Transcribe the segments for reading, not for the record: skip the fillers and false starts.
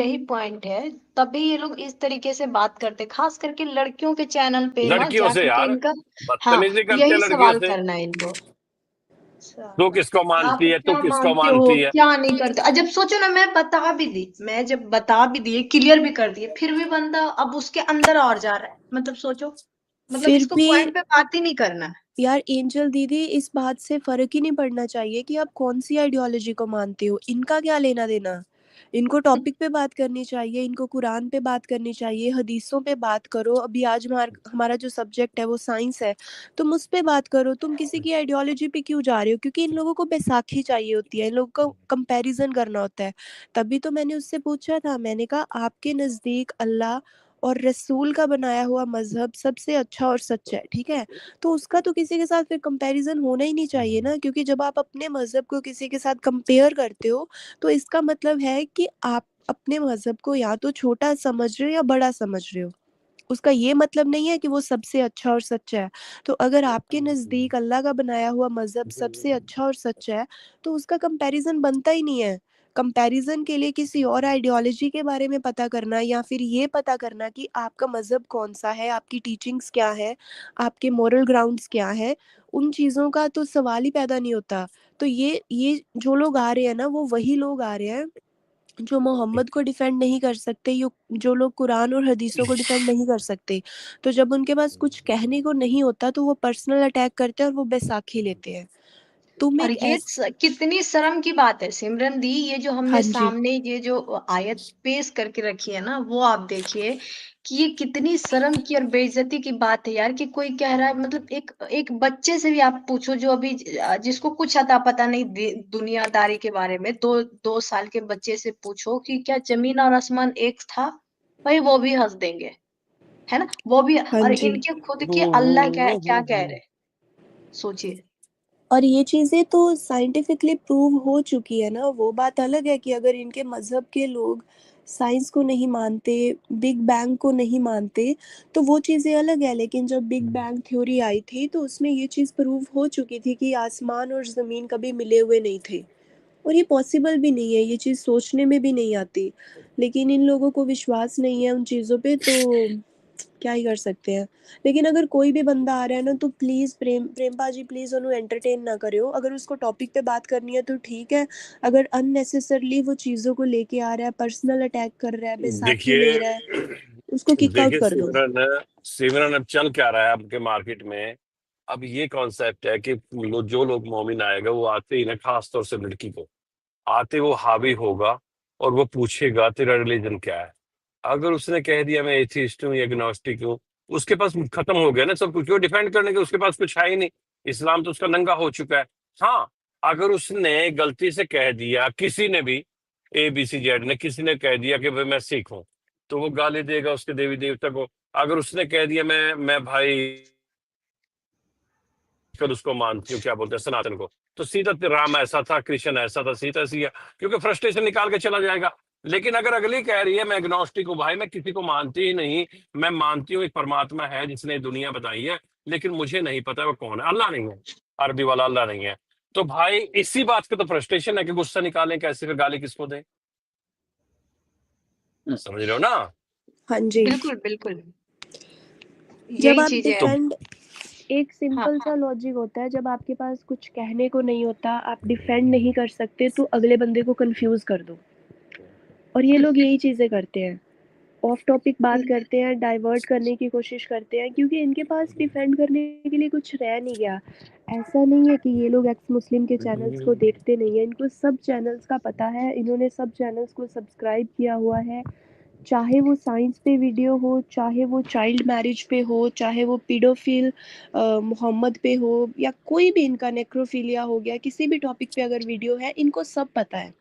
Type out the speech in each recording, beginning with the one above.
यही पॉइंट है, तभी ये लोग इस तरीके से बात करते हैं, खास करके लड़कियों के चैनल पे ना लड़कियों से जाके के यार इनका हाँ, बदतमीजी करते हैं यही लड़कियों सवाल से। करना है इनको। तू साला, किसको आप मानती है, तू क्या किसको मानते हो, मानती है। क्या नहीं करते। जब सोचो ना, मैं जब बता भी दिए, क्लियर भी कर दिए, फिर भी बंदा अब उसके अंदर और जा रहा है। मतलब सोचो, मतलब फिर इसको भी पॉइंट पे बात ही नहीं करना है। यार एंजल दीदी, इस बात से फर्क ही नहीं पड़ना चाहिए कि आप कौन सी आइडियोलॉजी को मानते हो, इनका क्या लेना देना। इनको टॉपिक पे बात करनी चाहिए, इनको कुरान पे बात करनी चाहिए, हदीसों पे बात करो। अभी आज हमारा जो सब्जेक्ट है वो साइंस है, तुम उस पे बात करो। तुम किसी की आइडियोलॉजी पे क्यों जा रहे हो? क्योंकि इन लोगों को बैसाखी चाहिए होती है, इन लोगों को कंपैरिजन करना होता है। तभी तो मैंने उससे पूछा था, मैंने कहा आपके नज़दीक अल्लाह और रसूल का बनाया हुआ मजहब सबसे अच्छा और सच्चा है, ठीक है? तो उसका तो किसी के साथ फिर कंपैरिजन होना ही नहीं चाहिए ना, क्योंकि जब आप अपने मजहब को किसी के साथ कंपेयर करते हो तो इसका मतलब है कि आप अपने मजहब को या तो छोटा समझ रहे हो या बड़ा समझ रहे हो। उसका ये मतलब नहीं है कि वो सबसे अच्छा और सच्चा है। तो अगर आपके नज़दीक अल्लाह का बनाया हुआ मजहब सबसे अच्छा और सच्चा है, तो उसका कंपैरिजन बनता ही नहीं है। कंपैरिजन के लिए किसी और आइडियोलॉजी के बारे में पता करना, या फिर ये पता करना कि आपका मजहब कौन सा है, आपकी टीचिंग्स क्या है, आपके मोरल ग्राउंड्स क्या है, उन चीज़ों का तो सवाल ही पैदा नहीं होता। तो ये जो लोग आ रहे हैं ना, वो वही लोग आ रहे हैं जो मोहम्मद को डिफेंड नहीं कर सकते, जो लोग कुरान और हदीसों को डिफेंड नहीं कर सकते। तो जब उनके पास कुछ कहने को नहीं होता तो वो पर्सनल अटैक करते हैं और वो बैसाखी लेते हैं। तुम और एक ये कितनी शर्म की बात है सिमरन दी, ये जो हाँ हमने जी। सामने ये जो आयत पेश करके रखी है ना, वो आप देखिए कि ये कितनी शर्म की और बेइज्जती की बात है यार। कि कोई कह रहा है, मतलब एक एक बच्चे से भी आप पूछो, जो अभी जिसको कुछ अता पता नहीं दुनियादारी के बारे में, 2 साल के बच्चे से पूछो कि क्या जमीन और आसमान एक था, भाई वो भी हंस देंगे, है ना। वो भी, हाँ और जी। इनके खुद के अल्लाह क्या कह रहे हैं, सोचिए। और ये चीज़ें तो साइंटिफिकली प्रूव हो चुकी है ना। वो बात अलग है कि अगर इनके मज़हब के लोग साइंस को नहीं मानते, बिग बैंग को नहीं मानते, तो वो चीज़ें अलग है। लेकिन जब बिग बैंग थ्योरी आई थी तो उसमें ये चीज़ प्रूव हो चुकी थी कि आसमान और ज़मीन कभी मिले हुए नहीं थे, और ये पॉसिबल भी नहीं है, ये चीज़ सोचने में भी नहीं आती। लेकिन इन लोगों को विश्वास नहीं है उन चीज़ों पे, तो क्या ही कर सकते हैं। लेकिन अगर कोई भी बंदा आ रहा है ना, तो प्लीज़ प्रेम जी प्लीज़ उन्हें एंटरटेन ना करियो। अगर उसको टॉपिक पे बात करनी है तो ठीक है, अगर अननेसेसरली वो चीज़ों को लेके आ रहा है, पर्सनल अटैक कर रहा है, बैसाखी ले देखिए रहा है, उसको किक आउट देखिए कर दो। सिमरन, सिमरन अब चल क्या रहा है आपके मार्केट में। अब ये कॉन्सेप्ट है कि जो लोग मोमिन आएगा वो आते ही ना, खास तौर से लड़की को आते वो हावी होगा और वो पूछेगा तेरा रिलीजन क्या है। अगर उसने कह दिया मैं एथिस्ट हूँ या एग्नोस्टिक हूँ, उसके पास खत्म हो गया ना सब कुछ। क्यों डिफेंड करने के उसके पास कुछ है ही नहीं। इस्लाम तो उसका नंगा हो चुका है। हाँ, अगर उसने गलती से कह दिया, किसी ने भी ABCZ ने किसी ने कह दिया कि भाई मैं सिख हूँ, तो वो गाली देगा उसके देवी देवता को। अगर उसने कह दिया मैं भाई कर उसको मानती हूँ, क्या बोलते हैं, सनातन को, तो सीधा राम ऐसा था, कृष्ण ऐसा था, सीता ऐसी है, क्योंकि फ्रस्ट्रेशन निकाल के चला जाएगा। लेकिन अगर अगली कह रही है मैं एग्नोस्टिक हूँ, भाई मैं किसी को मानती ही नहीं, मैं मानती हूँ एक परमात्मा है जिसने दुनिया बताई है, लेकिन मुझे नहीं पता वो कौन है, अल्लाह नहीं है, अरबी वाला अल्लाह नहीं है। तो भाई इसी बात का तो फ्रस्ट्रेशन है कि गुस्सा निकालें कैसे, फिर गाली किसको दें। समझ रहे हो ना। हाँ जी। बिल्कुल बिल्कुल, जब यही आप चीजें हैं। तो डिफेंड, एक हाँ सिंपल सा लॉजिक होता है, जब आपके पास कुछ कहने को नहीं होता, आप डिफेंड नहीं कर सकते, तो अगले बंदे को कंफ्यूज कर दो। और ये लोग यही चीज़ें करते हैं, ऑफ टॉपिक बात करते हैं, डाइवर्ट करने की कोशिश करते हैं, क्योंकि इनके पास डिफेंड करने के लिए कुछ रह नहीं गया। ऐसा नहीं है कि ये लोग एक्स मुस्लिम के चैनल्स को देखते नहीं है, इनको सब चैनल्स का पता है, इन्होंने सब चैनल्स को सब्सक्राइब किया हुआ है। चाहे वो साइंस पे वीडियो हो, चाहे वो चाइल्ड मैरिज पे हो, चाहे वो पीडोफिल मोहम्मद पे हो, या कोई भी इनका नेक्रोफिलिया हो गया, किसी भी टॉपिक पे अगर वीडियो है, इनको सब पता है।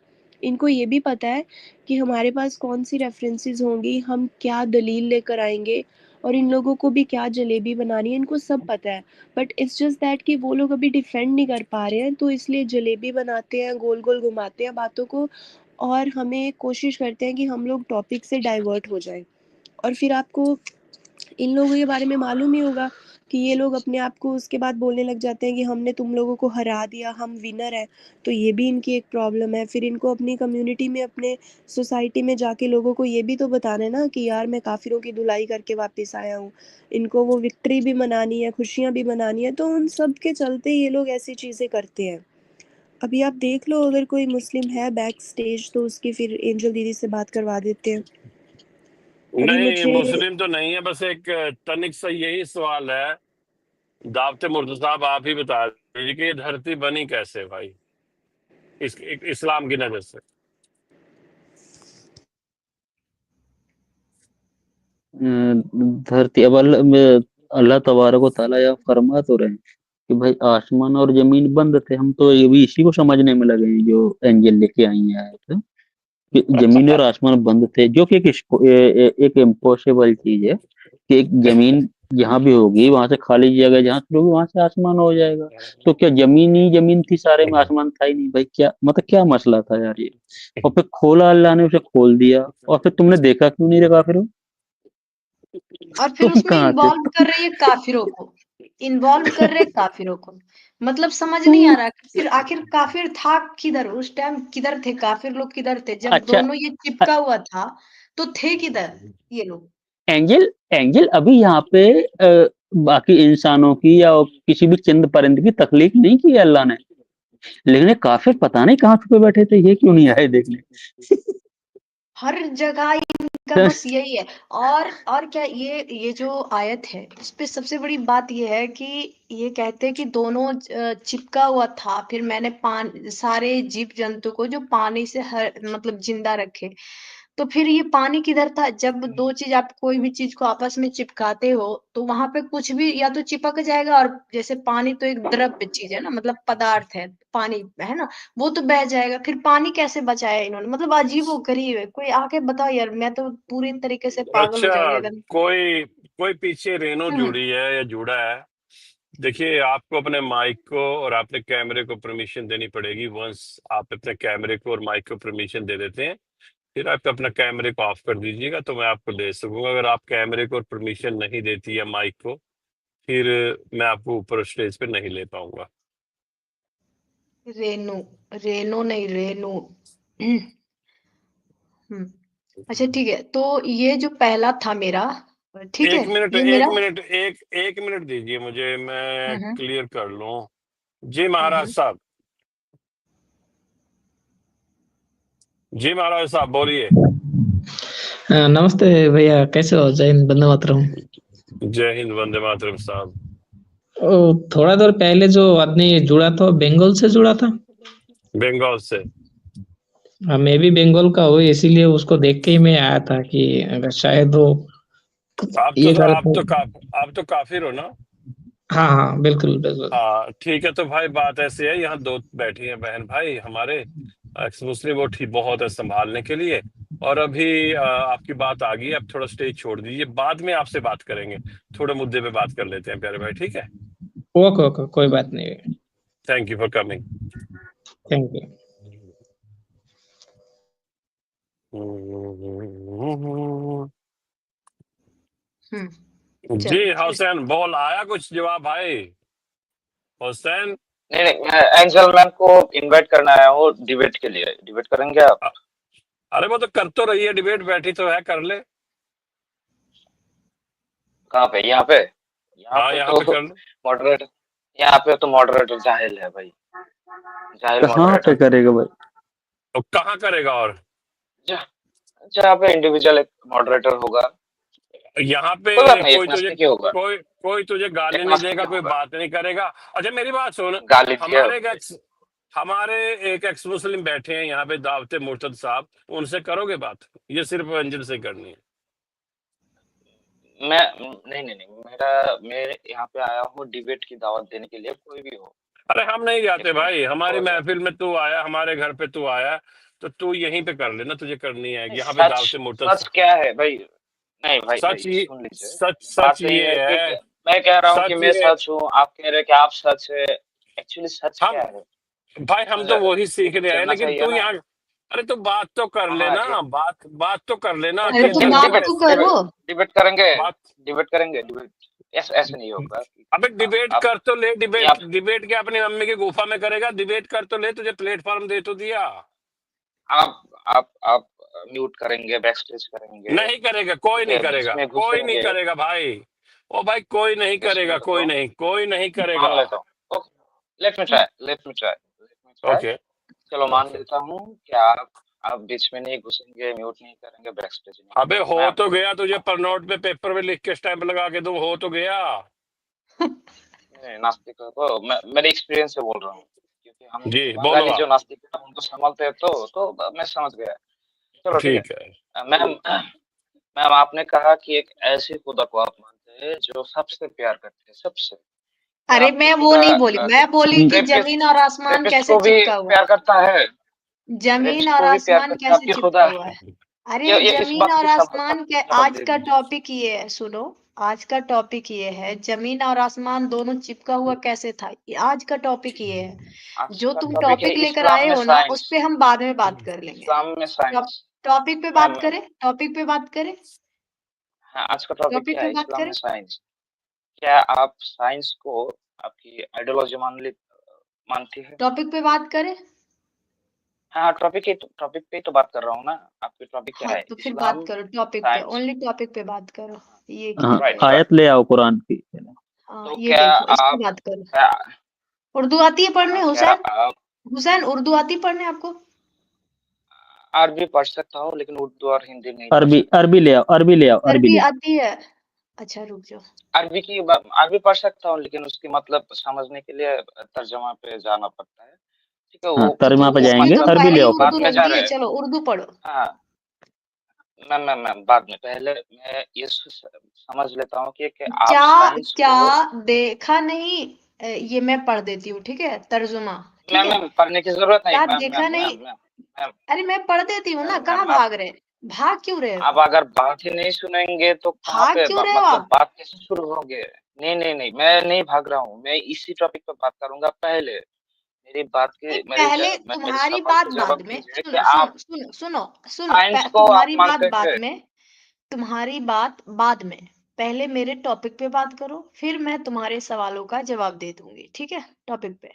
इनको ये भी पता है कि हमारे पास कौन सी रेफरेंसेस होंगी, हम क्या दलील लेकर आएंगे, और इन लोगों को भी क्या जलेबी बनानी है, इनको सब पता है। बट इट्स जस्ट दैट कि वो लोग अभी डिफेंड नहीं कर पा रहे हैं, तो इसलिए जलेबी बनाते हैं, गोल गोल घुमाते हैं बातों को, और हमें कोशिश करते हैं कि हम लोग टॉपिक से डाइवर्ट हो जाएं। और फिर आपको इन लोगों के बारे में मालूम ही होगा, कि ये लोग अपने आप को उसके बाद बोलने लग जाते हैं कि हमने तुम लोगों को हरा दिया, हम विनर हैं। तो ये भी इनकी एक प्रॉब्लम है। फिर इनको अपनी कम्युनिटी में, अपने सोसाइटी में जाके लोगों को ये भी तो बताना है ना कि यार मैं काफिरों की धुलाई करके वापस आया हूँ। इनको वो विक्ट्री भी मनानी है, खुशियाँ भी मनानी है, तो उन सब के चलते ये लोग ऐसी चीज़ें करते हैं। अभी आप देख लो, अगर कोई मुस्लिम है बैक स्टेज तो उसकी फिर एंजल दीदी से बात करवा देते हैं। अभी नहीं, मुझे मुस्लिम तो नहीं है, बस एक तनिक सा यही सवाल है। दावते मुर्तजा साहब आप ही बता दीजिए कि ये धरती बनी कैसे भाई, इस्लाम की नजर से। धरती अब अल्लाह तबारक व तआला या फरमा तो रहे हैं कि भाई आसमान और जमीन बंद थे। हम तो ये भी इसी को समझने में लगे हैं जो एंजल लेके आई है आयत, कि जमीन और आसमान बंद थे, जो कि एक इम्पॉसिबल चीज है कि एक जमीन जहां भी होगी वहां से खाली जगह जहां से होगी वहां से आसमान हो जाएगा। तो क्या जमीन ही जमीन थी सारे में, आसमान था ही नहीं भाई? क्या मतलब क्या मसला था यार ये? और फिर खोला अल्लाह ने, उसे खोल दिया, और फिर तुमने देखा क्यों नहीं रखा? फिर और फिर तुम उसमें कहाँ थे? इन्वॉल्व कर रही है काफिरों को, इन्वॉल्व कर रहे काफिरों को। मतलब समझ नहीं आ तुम रहा कि फिर आखिर काफिर था किधर, उस टाइम किधर थे काफिर लोग, किधर थे जब अच्छा, दोनों ये अ- चिपका हुआ था, तो थे किधर ये लोग? एंजल एंजल अभी यहाँ पे बाकी इंसानों की या किसी भी चंद परिंद की तकलीफ नहीं की है अल्लाह ने, लेकिन ये काफिर पता नहीं कहाँ छुपे बैठे थे, ये क्यों नहीं आए देखने? हर जगह इनका बस यही है। और क्या, ये जो आयत है इस पे सबसे बड़ी बात ये है कि ये कहते हैं कि दोनों चिपका हुआ था, फिर मैंने सारे जीव जंतु को जो पानी से मतलब जिंदा रखे। तो फिर ये पानी किधर था? जब दो चीज, आप कोई भी चीज को आपस में चिपकाते हो तो वहां पे कुछ भी या तो चिपक जाएगा, और जैसे पानी तो एक द्रव्य चीज है ना, मतलब पदार्थ है, पानी है ना, वो तो बह जाएगा। फिर पानी कैसे बचाया इन्होंने? मतलब अजीबोगरीब है। कोई आके बताओ यार, मैं तो पूरी तरीके से पागल हो जाऊंगी अच्छा, अगर। कोई कोई पीछे रेनो हम्म जुड़ी है या जुड़ा है? देखिए, आपको अपने माइक को और अपने कैमरे को परमिशन देनी पड़ेगी। वंस आप अपने कैमरे को और माइक को परमिशन दे देते हैं, फिर आप अपना कैमरे को ऑफ कर दीजिएगा तो मैं आपको दे सकूंगा। अगर आप कैमरे को परमिशन नहीं देती या माइक को, फिर मैं आपको ऊपर स्टेज पे नहीं ले पाऊंगा। रेनू, रेनो नहीं, रेनू। अच्छा ठीक है, तो ये जो पहला था मेरा, ठीक है, एक मिनट ये एक मेरा। मिनट एक एक मिनट दीजिए मुझे, मैं हम्म क्लियर कर लूं। जी महाराज हम्म साहब, जी महाराज साहब बोलिए। नमस्ते भैया, कैसे हो? जय हिंद, वंदे मातरम। जय हिंद, वंदे मातरम साहब। थोड़ा देर पहले जो आदमी जुड़ा था बंगाल से जुड़ा था। बंगाल से। मैं भी बंगाल का हूँ, इसीलिए उसको देख के ही मैं आया था कि अगर शायद वो ये कर आप तो काफिर हो ना? हाँ हाँ, बिल्कुल बिल्कुल। हाँ ठीक है, तो भाई बात ऐसी है, यहाँ दो बैठी हैं बहन भाई हमारे एक्स मुस्लिम, वो ठीक बहुत है संभालने के लिए। और अभी आपकी बात आ गई, अब थोड़ा स्टेज छोड़ दीजिए, बाद में आपसे बात करेंगे। थोड़े मुद्दे पे बात कर लेते हैं प्यारे भाई, ठीक है? ओके ओके, कोई बात नहीं। Thank you for coming. Thank you. जी चलो हुसैन बोल, आया कुछ जवाब भाई? हुसैन, नहीं नहीं, मैं एंजल मैम को इनवाइट करना आया हूँ डिबेट के लिए। डिबेट करेंगे आप? अरे वो तो कर तो रही है डिबेट, बैठी तो है, कर ले। कहाँ पे? यहाँ पे? यहाँ हाँ पे यहाँ तो पे कर ले। मॉडरेटर, यहाँ पे तो मॉडरेटर जाहिल है भाई, जाहिल कहाँ पे मॉडरेटर। करेगा भाई? तो कहाँ करेगा? और जहाँ पे इंडिविजुअल एक मॉडरेटर होगा। यहाँ पे कोई बात नहीं, एक कोई तुझे नस्तिक ही होगा, कोई तुझे गाली एक नहीं नस्तिक देगा, ही कोई होगा। बात नहीं करेगा। अच्छा मेरी बात सुन, गाली दिया हमारे हमारे एक एक्स मुस्लिम बैठे हैं यहाँ पे, दावते मुर्तद साहब, उनसे करोगे बात? ये सिर्फ अंजल से करनी है। मैं नहीं नहीं नहीं, मैं यहाँ पे आया हूँ डिबेट की दावत देने के लिए, कोई भी हो। अरे हम नहीं जाते एक मिनट भाई, हमारी और महफिल में तू आया, हमारे घर पे तू आया, तो तू यहीं पे कर लेना, तुझे करनी है नहीं, यहाँ पे सच दावते मुर्तद। सच क्या है भाई? नहीं भाई सच भाई, ये सुन लीजिए। सच बात ये ये है कि है, मैं कह रहा हूँ कि सच मैं ये सच हूँ, आप कह रहे हैं कि आप सच है। एक्चुअली सच हम क्या है? भाई हम तो वही सीख रहे हैं, जानना लेकिन चाहिए तू ना। यहाँ, अरे तो बात तो कर हाँ लेना, बात बात तो कर लेना अरे कि तो जल्दी बात डिबेट तो कैसे करो। डिबेट करेंगे, बात। डिबेट करेंगे, डिबेट। ऐसे नहीं होगा अबे डिबेट आप कर तो ले, आप डिबेट क्या अपनी मम्मी की गुफा में करेगा? डिबेट कर तो ले, तुझे प्लेटफॉर्म दे तो दिया। आप म्यूट करेंगे, बैकस्टेज करेंगे, नहीं करेगा, कोई ठीक नहीं है, बीच करेगा, में कोई नहीं घुसेंगे। करेगा भाई। ओ भाई कोई नहीं यस करेगा, मैं कोई बताऊं, नहीं, कोई नहीं मान करेगा। लेता हूँ। Okay, let me try. Okay चलो मान ओके। लेता हूँ कि आप बीच में नहीं घुसेंगे, म्यूट नहीं करेंगे, बैकस्टेज नहीं अबे करेंगे। हो मैं तो गया, तुझे पर नोट पे पेपर में लिख के स्टैंप लगा के दूं, हो तो गया। नास्तिक हो तो मैं मेरे एक्सपीरियंस से बोल रहा हूँ, क्योंकि हम जी बोलो बंगाली जो आप। नास्तिक है उनको संभालते हैं, तो मैं समझ गया। चलो ठीक ठीक है। है। मैम आपने कहा कि एक ऐसे खुदा को आप मानते हैं जो सबसे प्यार करते हैं, सबसे। क्या अरे आपके मैं वो खुदा नहीं बोली, मैं बोली कि रेपिस्ट जमीन और आसमान कैसे को भी चिपका हुआ प्यार है। करता है? जमीन रेपिस्ट और को भी प्यार आसमान करता है कैसे आपके चिपका खुदा? हुआ है? अरे ये इस जमीन बात और की आसमान के जवाब आज दे का दीजिए। टॉपिक ये है, सुनो। आज का टॉपिक ये है, जमीन और आसमान दोनों चिपका हुआ कैसे था, ये आज का टॉपिक ये है। आज जो का तुम टॉपिक है टॉपिक लेकर इस्लाम आए में हो ना, उस साइंस। पे हम बाद में बात कर लेंगे। इस्लाम में साइंस। टॉपिक पे मैम बात करें, टॉपिक पे बात करें, हाँ, आज का टॉपिक टॉपिक क्या पे है? बात इस्लाम करें। में साइंस। क्या आप साइंस को आपकी आइडियोलॉजी मानती है? टॉपिक पे बात करें। हाँ, टॉपिक पे ही तो बात कर रहा हूँ ना। आपकी टॉपिक क्या हाँ है? तो फिर बात इस्लाम, करो टॉपिक पे, साइंस। ओनली टॉपिक पे बात करो। ये की हाँ, दिक्कत है? राइट। आयत ले आओ कुरान की। हाँ तो ये क्या देखो, इस पे आप बात करो। क्या उर्दू आती है पढ़ने क्या हुसैन? आप हुसैन उर्दू आती है पढ़ने आपको? अरबी पढ़ सकता हूँ, लेकिन उर्दू और हिंदी नहीं पढ़ अरबी सकता। अरबी ले आओ, अरबी ले आओ, अरबी अरबी ले आओ। आती है? अच्छा रुक जाओ। अरबी पढ़ सकता हूँ, लेकिन उसकी मतलब समझने के लिए तर्जमा पे जाना पड़ता है। ठीक है, हाँ, वो तर्जुमा पे तो इसमें जाएंगे, तो अरबी पहले ले ही आओ बाद उर्दू पहले। में रख जा दी है, रहे हैं। चलो उर्दू पढ़ो। हाँ, मैम बाद में, पहले मैं ये समझ लेता हूँ कि आप क्या साइंस क्या को। देखा नहीं? ये मैं पढ़ देती हूँ, ठीक है, तर्जुमा। ठीक है, मैम पढ़ने की जरूरत नहीं। क्या मैम देखा मैम नहीं? मैम मैम मैम अरे मैं पढ़ देती हूँ ना, मैम कहाँ मैम आप भाग रहे? भाग क्यों रहे आप हो? अगर बात ही नहीं सुनेंगे तो कहाँ भाग पे क्यों रहे हो मतलब आप? बात कैसे शुरू होंगे? नहीं, मैं नहीं भाग रहा हूँ। मैं इसी टॉपिक पे बात करूंगा। पहले मेरी बात नहीं की पहले मेरे तुम्हारी सवाल बात के बाद जवाब में, दीजिए कि सुनो सुनो आप सुनो सुनो सुनो, साइंस को आप तुम्हारी बात मानते बाद हैं? में, तुम्हारी बात बाद में। पहले मेरे टॉपिक पे बात करो, फिर मैं तुम्हारे सवालों का जवाब दे दूंगी, ठीक है, टॉपिक पे।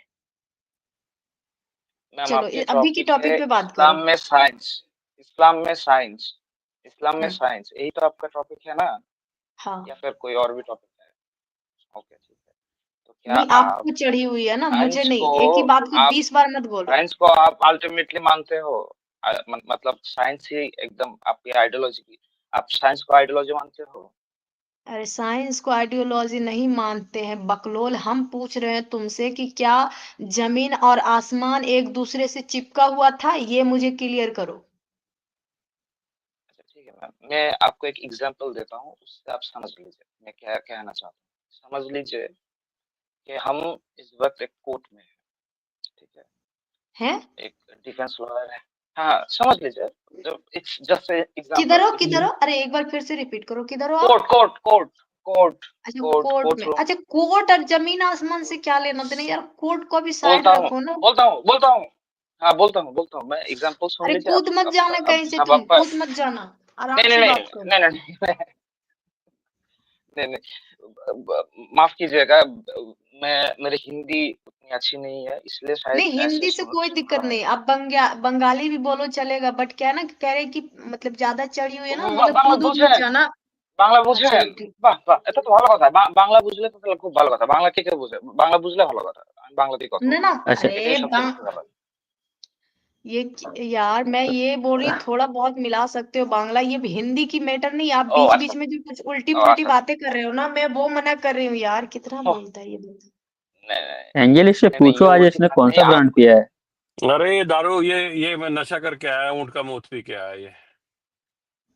मैम चलो आपकी अभी की टॉपिक है टॉपिक पे बात करो। इस्लाम में साइंस। इस्लाम में साइंस। इस्लाम में हम्म, साइंस, यही तो आपका टॉपिक है ना? या हाँ। फिर कोई और भी टॉपिक है? ओके ठीक है। तो क्या नहीं आप आपको चढ़ी हुई है ना, मुझे साइंस नहीं, को एक ही बात को आप 20 बार मत बोलो। साइंस को आप अल्टीमेटली मानते हो? मतलब साइंस ही एकदम आपकी आइडियोलॉजी की। आप साइंस को आइडियोलॉजी मानते हो? अरे साइंस को आइडियोलॉजी नहीं मानते हैं बकलोल, हम पूछ रहे हैं तुमसे कि क्या जमीन और आसमान एक दूसरे से चिपका हुआ था, ये मुझे क्लियर करो। अच्छा ठीक है मैम, मैं आपको एक एग्जांपल देता हूँ, उससे आप समझ लीजिए मैं क्या कहना चाहता हूँ। समझ लीजिए कि हम इस वक्त एक कोर्ट में हैं, ठीक है? हैं? एक डिफेंस लॉयर है। हाँ, समझ लीजिए। इट्स जस्ट किधर एग्जांपल। हो, किधर हो? अरे एक बार फिर से रिपीट करो, किधर हो आप? कोर्ट कोर्ट कोर्ट कोर्ट अच्छा कोर्ट कोर्ट कोर्ट में। रूम। अच्छा कोर्ट और जमीन आसमान से क्या लेना देना यार, कोर्ट को भी साइड रखो ना। बोलता हूँ। हाँ, बोलता हूँ। मैं एग्जांपल सुन अरे लीजिए। कूद मत जाना अब कहीं से, जब तुम आपका कूद मत जाना, आराम नहीं नहीं से नहीं बात करो। नहीं नहीं नहीं नहीं नहीं, माफ कीजिएगा। मेरी हिंदी उतनी अच्छी नहीं है, इसलिए शायद नहीं ऐसे हिंदी से कोई सुन दिक्कत रहा नहीं, हूँ। आप बंगाली भी बोलो चलेगा, बट क्या है ना, कह रहे कि मतलब ज्यादा चढ़ी हुई है ना, मतलब বাংলা कूद उद मत বুঝেন? जाना। বাংলা हाँ বুঝেন? चलो ठीक। বাহ বাহ, এটা তো ভালো কথা। বাংলা বুঝলে তো তাহলে খুব ভালো কথা। বাংলা কে কে বুঝে? বাংলা বুঝলে ভালো কথা। আমি बांग्लाতেই কথা ना বলবো। ना। अच्छा, अरे এটাই সবচেয়ে বেশি ভালো। यार मैं ये बोल रही थोड़ा बहुत मिला सकते हो बांग्ला, ये भी हिंदी की मैटर नहीं, आप ও बीच আচ্ছা। बीच में जो कुछ उल्टी ও पुल्टी আচ্ছা। बातें कर रहे हो ना, मैं वो मना कर रही हूँ यार, कितना ওহ, बोलता है ये बंदा। एंजल इससे नहीं नहीं, पूछो ये आज उल्टी इसने बात कौन नहीं। सा आप ब्रांड पिया है। अरे दारू, ये मैं नशा करके आया हूँ, ऊँट का मूत पी के आया ये।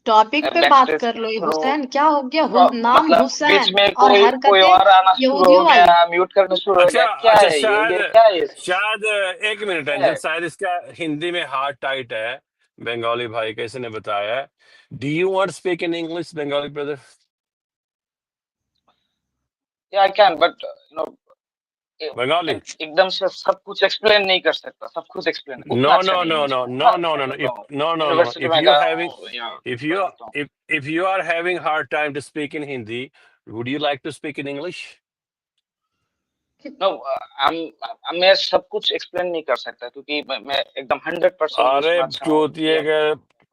टॉपिक पे बात बैकस्टेज कर के लो, ये थ्रू हुसैन क्या हो गया, नाम मतलब बीच हुसैन में और कोई हरकतें और आना शुरू हो यहूदियों वाली। गया, म्यूट करना शुरू हो अच्छा गया। क्या अच्छा, है ये शायद क्या है ये सब? शायद एक मिनट क्या एंजल, है? शायद इसका हिंदी में हार्ट टाइट है। बंगाली भाई कैसे ने बताया है। Do you want speak in English Bengali brother? Yeah, I can, but you know, Bengali? एकदम से सब कुछ एक्सप्लेन नहीं कर सकता। सब कुछ एक्सप्लेन उतना No, अच्छा no, नहीं है। no, no, मैं no, no, no, no. पढ़ता If हूँ, no, no, no, no. University में गया हूँ, या If पढ़ you सकता हूँ। if you are having hard time to speak in Hindi, Would you like to speak in English? No मैं सब कुछ एक्सप्लेन नहीं कर सकता क्योंकि मैं एकदम 100% अरे उसमें अच्छा हूँ। चोतिए के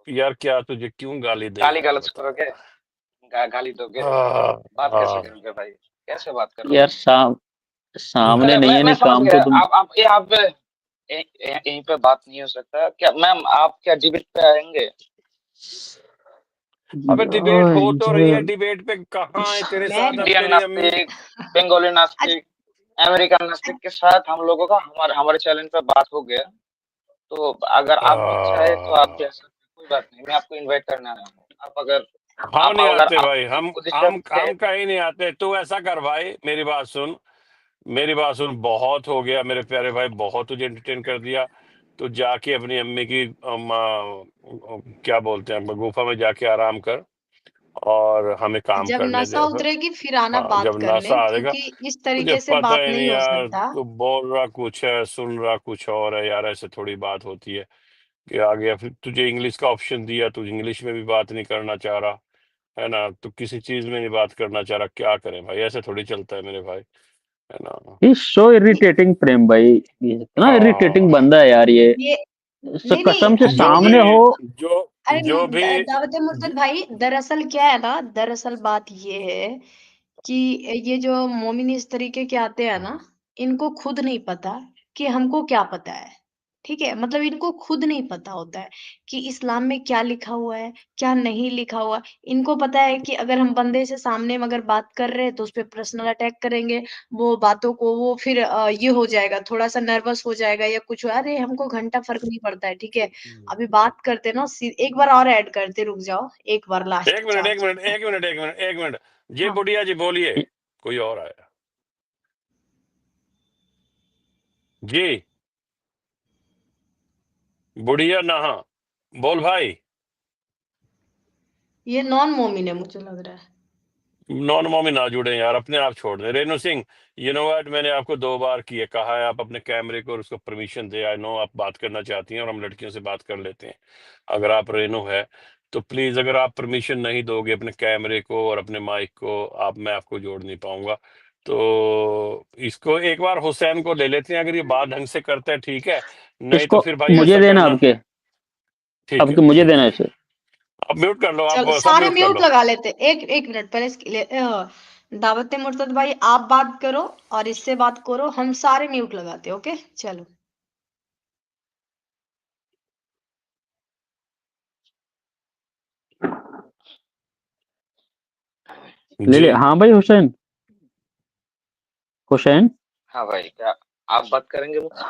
यार, क्या तुझे क्यों गाली दे गाली यार, गलौज बता। करोगे, गाली दोगे, हाँ, बात कैसे हाँ। करोगे भाई, कैसे बात करोगे? यार सामने अरे नहीं है, मैं नहीं समझ काम गया, तो तुम। आप यहाँ पे यहीं पे बात नहीं हो सकता क्या? मैम आप क्या डिबेट पे आएंगे? अबे डिबेट हो तो रही है, यार, डिबेट पे कहाँ है तेरे मैं साथ? अब इंडियन तेरी अम्मी नास्तिक, बंगाली नास्तिक, अमेरिकन नास्तिक के साथ हम लोगों का हमारे चैनल पे बात हो गया, तो अगर आप भी चाहे तो आप भी आ सकते हैं, कोई बात नहीं, मैं आपको इनवाइट करने आया हूँ। आप अगर हम नहीं आते आप भाई, इस हम पोजीशन पे कहीं नहीं आते। तू ऐसा कर भाई, मेरी बात सुन, बहुत हो गया मेरे प्यारे भाई, बहुत तुझे एंटरटेन कर दिया। तो जाके अपनी अम्मी की क्या बोलते हैं, गुफा में जाके आराम कर और हमें काम जब करने नशा दे फिर। उतरेगी फिर आना हाँ, बात जब करने, नशा आएगा। क्योंकि इस तुझे तरीके से पता बात ही नहीं नहीं हो यार, सकता। तू बोल रहा कुछ है, सुन रहा कुछ और है यार, ऐसे थोड़ी बात होती है कि आ गया। फिर तुझे इंग्लिश का ऑप्शन दिया, तू इंग्लिश में भी बात नहीं करना चाह रहा है ना, तू किसी चीज में नहीं बात करना चाह रहा। क्या करें भाई, ऐसे थोड़ी चलता है मेरे भाई, है ना। ही सो इरिटेटिंग प्रेम भाई, ये इतना इरिटेटिंग हाँ, बंदा है यार ये। ये नहीं नहीं कसम से नहीं जो नहीं। सामने हो। भी जो अरे जो भी दावत ज- मुर्तद भाई, दरअसल क्या है ना, दरअसल बात ये है कि ये जो मोमिन इस तरीके के आते हैं ना, इनको खुद नहीं पता कि हमको क्या पता है। ठीक है, मतलब इनको खुद नहीं पता होता है कि इस्लाम में क्या लिखा हुआ है, क्या नहीं लिखा हुआ। इनको पता है कि अगर हम बंदे से सामने में अगर बात कर रहे हैं तो उस पे पर्सनल अटैक करेंगे, वो बातों को वो फिर ये हो जाएगा, थोड़ा सा नर्वस हो जाएगा या कुछ। अरे हमको घंटा फर्क नहीं पड़ता है, ठीक है। अभी बात करते ना, एक बार और ऐड करते, रुक जाओ, एक बार लास्ट एक मिनट, चांस। एक मिनट जी, हाँ बुढ़िया जी बोलिए, कोई और आया जी। बुढ़िया नहा, बोल भाई। ये नॉन मोमिन है मुझे लग रहा है। नॉन मॉमी ना जुड़े यार, अपने आप छोड़ दे। Renu Singh, you know what, मैंने आपको 2 बार किए कहा है, आप अपने कैमरे को और उसको परमिशन दे। आई नो आप बात करना चाहती हैं और हम लड़कियों से बात कर लेते हैं। अगर आप रेनू है तो प्लीज, अगर आप परमिशन नहीं दोगे अपने कैमरे को और अपने माइक को, मैं आपको जोड़ नहीं पाऊंगा। तो इसको एक बार हुसैन को ले लेते हैं, अगर ये बात ढंग से करता है ठीक है, नहीं तो इसको फिर भाई मुझे ऐसा देना, करना। ठीक है, मुझे ठीक देना है। इसे। अब म्यूट कर लो, आप चलो सब सारे म्यूट कर म्यूट लो। लगा लेते, एक मिनट पहले इसके लिए दावत मुर्तद भाई आप बात करो और इससे बात करो, हम सारे म्यूट लगाते, ओके चलो। ले ले, जी, हाँ भाई हुसैन, हुसैन। हाँ भाई, क्या आप बात करेंगे मुझसे?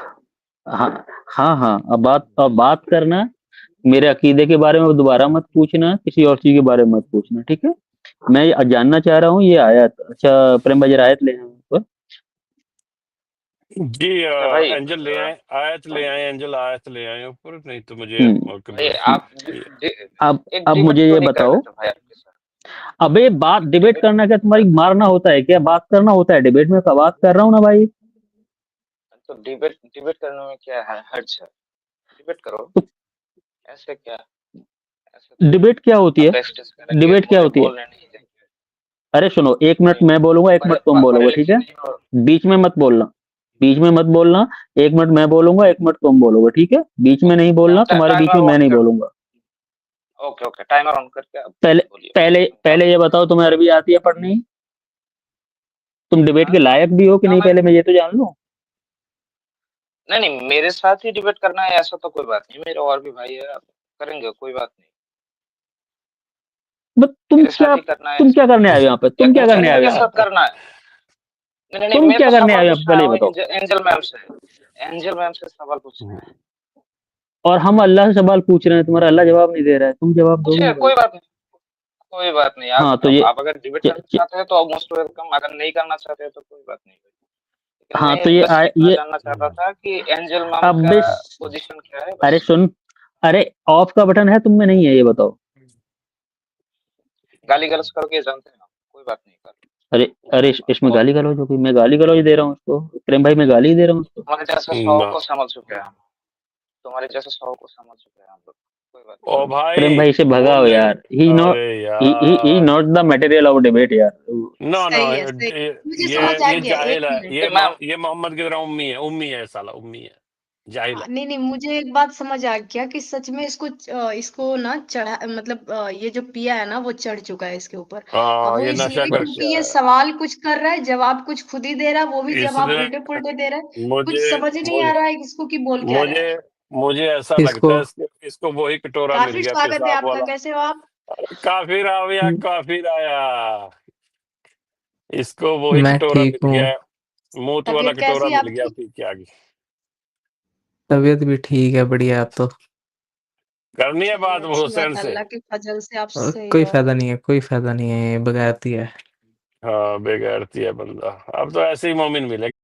हाँ हाँ हाँ, अब बात करना। मेरे अकीदे के बारे में दोबारा मत पूछना, किसी और चीज के बारे में मत पूछना, ठीक है। मैं ये जानना चाह रहा हूँ, ये आयत, अच्छा प्रेम भाई जरा आयत ले आए ऊपर। जी भाई एंजल ले आए, आयत ले आए, एंजल आयत ले आए ऊपर, नहीं तो मुझे हम्म और भाई कभी आप एक अब डिबेट मुझे क्यों ये नहीं कर बताओ। लेते भाई आपके साथ? अबे बात एक डिबेट डिबेट, करना क्या तुम्हारी मारना होता है क्या? बात करना होता है डिबेट में, का बात कर रहा हूँ ना भाई। तो डिबेट डिबेट करने में क्या है हर्ज है? डिबेट करो, तो ऐसे क्या, ऐसे तो डिबेट क्या होती है? अपेक्स करेंगे, डिबेट क्या मुझे होती है? बोलने नहीं देंगे। अरे सुनो, 1 मिनट नहीं, मैं बोलूंगा, 1 मिनट तुम बड़े बोलोगे, ठीक है। लेक्चर नहीं हो। बीच में मत बोलना, बीच में मत बोलना। 1 मिनट मैं बोलूंगा, 1 मिनट तुम बोलोगे, ठीक है। बीच में नहीं बोलना, तुम्हारे बीच टाइमर में मैं ऑन नहीं कर दो। बोलूंगा। ओके ओके, टाइमर ऑन करके आप पहले बोलिए, पहले सुनता पहले हूँ। ये बताओ, तुम्हें अरबी आती है पढ़नी? तुम डिबेट हाँ के लायक भी हो कि हाँ, नहीं, पहले मैं ये तो जान लूं। नहीं नहीं, मेरे साथ ही डिबेट करना है ऐसा तो कोई बात नहीं, मेरे और भी भाई है, आप करेंगे, कोई बात नहीं। बट मेरे साथ ही करना है तुम ऐसा क्या कोई करने बात आए हो नहीं, यहाँ पे? या तुम क्या करने आए हो किनके यहाँ साथ पे? करना है? नहीं नहीं, तुम मैं क्या तो करने आए सवाल हो यहाँ पे, पूछने पहले आया ये हूँ बताओ। एंजल मैम से, एंजल मैम से सवाल पूछने आया हूँ। और हम अल्लाह से सवाल पूछ रहे हैं, तुम्हारा अल्लाह जवाब नहीं दे रहा है, तुम जवाब दोगे पूछिए, ना भाई। कोई बात नहीं, कोई बात नहीं। हाँ तो आप अगर डिबेट करना चाहते हैं तो मोस्ट वेलकम, अगर नहीं करना चाहते हैं तो कोई बात नहीं। लेकिन हाँ तो मैं बस इतना ये जानना चाहता था कि एंजल मैम अब का पोजीशन क्या है, अरे बस। सुन, अरे ऑफ का बटन है, तुम में नहीं है, ये बताओ। गाली गलौज करके जानते हैं आप, कोई बात नहीं कर। अरे अरे इसमें गाली गलौज हो गई? मैं गाली गलौज दे रहा हूँ उसको? प्रेम भाई मैं गाली दे रहा हूँ उसको? तुम्हारे जैसे 100 को समझ चुके हैं हम, तुम्हारे जैसे 100 को समझ चुके हैं हम लोग, कोई बात ओ नहीं। भाई प्रेम भाई से वो भगाओ नहीं, यार, ही नॉट अरे ही यार not the material of debate यार। नो नो, सही है, सही। मुझे ये समझ आ ये गया, एक जाहिल है, मिनट। मैम ये मोहम्मद की तरह उम्मी है साला, उम्मी है, जाहिल है। नहीं नहीं, मुझे एक बात समझ आ गया कि सच में इसको ना चढ़ा, मतलब ये जो पिया है ना वो चढ़ चुका है इसके ऊपर। अब हाँ वो ये इसलिए नशा भी कर क्योंकि किया ये है सवाल कुछ कर रहा है, जवाब कुछ खुद ही दे रहा है, वो भी जवाब इसने। उल्टे पुल्टे दे रहा है। कुछ मुझे समझ नहीं आ मुझे रहा है इसको कि बोल क्या रहा मुझे है। मुझे ऐसा इसको लगता है इसको वही कटोरा मिल काफी गया स्वागत है पेशाब आपका, वाला। कैसे हो आप? अरे काफिर आ गया, काफिर आया, इसको वही मैं कटोरा ठीक मिल हूँ। गया, मूत वाला तबीयत कटोरा कैसी है मिल गया, आपकी? पी के आगे। तबीयत भी ठीक है, बढ़िया। आप तो करनी है चलिए बात वो अच्छी बात हुसैन है, से। अल्लाह के फजल से आप सही कोई हो। फायदा नहीं है, कोई फायदा नहीं है, ये बगैरती है। हाँ बेगैरती है बंदा, अब तो ऐसे ही मोमिन मिलेगा।